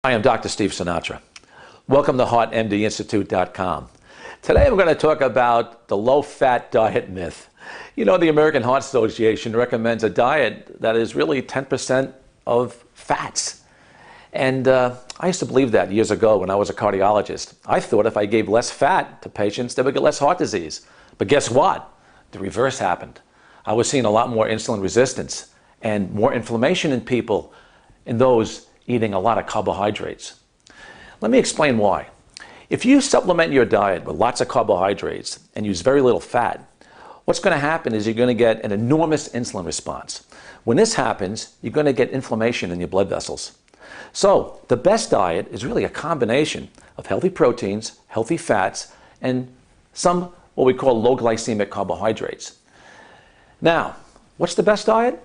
I am Dr. Steve Sinatra. Welcome to HeartMDInstitute.com. Today we're going to talk about the low-fat diet myth. You know, the American Heart Association recommends a diet that is really 10% of fats. And I used to believe that years ago when I was a cardiologist. I thought if I gave less fat to patients, they would get less heart disease. But guess what? The reverse happened. I was seeing a lot more insulin resistance and more inflammation in people, in those eating a lot of carbohydrates. Let me explain why. If you supplement your diet with lots of carbohydrates and use very little fat, what's going to happen is you're going to get an enormous insulin response. When this happens, you're going to get inflammation in your blood vessels. So the best diet is really a combination of healthy proteins, healthy fats, and some what we call low glycemic carbohydrates. Now, what's the best diet?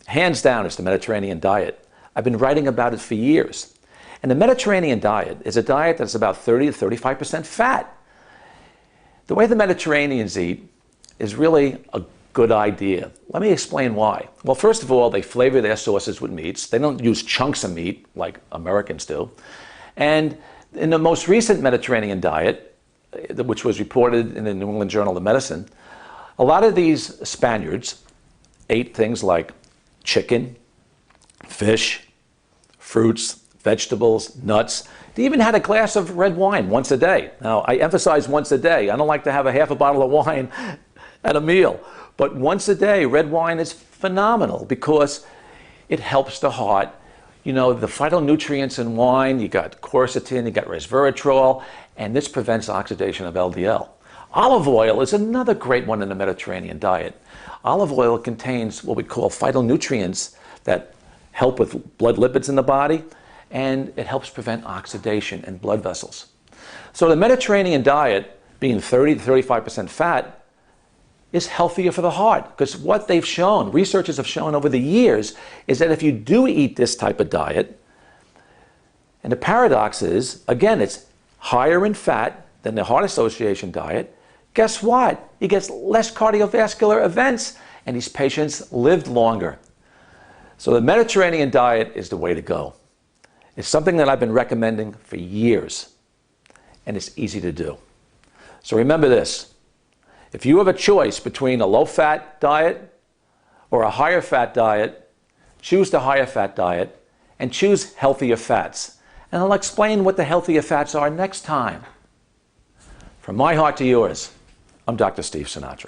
Hands down, it's the Mediterranean diet. I've been writing about it for years. And the Mediterranean diet is a diet that's about 30 to 35% fat. The way the Mediterraneans eat is really a good idea. Let me explain why. Well, first of all, they flavor their sauces with meats. They don't use chunks of meat like Americans do. And in the most recent Mediterranean diet, which was reported in the New England Journal of Medicine, a lot of these Spaniards ate things like chicken, fish, fruits, vegetables, nuts. They even had a glass of red wine once a day. Now, I emphasize once a day. I don't like to have a half a bottle of wine at a meal. But once a day, red wine is phenomenal because it helps the heart. You know, the phytonutrients in wine, you got quercetin, you got resveratrol, and this prevents oxidation of LDL. Olive oil is another great one in the Mediterranean diet. Olive oil contains what we call phytonutrients that help with blood lipids in the body, and it helps prevent oxidation in blood vessels. So the Mediterranean diet, being 30 to 35% fat, is healthier for the heart, because what they've shown, researchers have shown over the years, is that if you do eat this type of diet, and the paradox is, again, it's higher in fat than the Heart Association diet, guess what? You get less cardiovascular events, and these patients lived longer. So the Mediterranean diet is the way to go. It's something that I've been recommending for years, and it's easy to do. So remember this. If you have a choice between a low-fat diet or a higher-fat diet, choose the higher-fat diet and choose healthier fats. And I'll explain what the healthier fats are next time. From my heart to yours, I'm Dr. Steve Sinatra.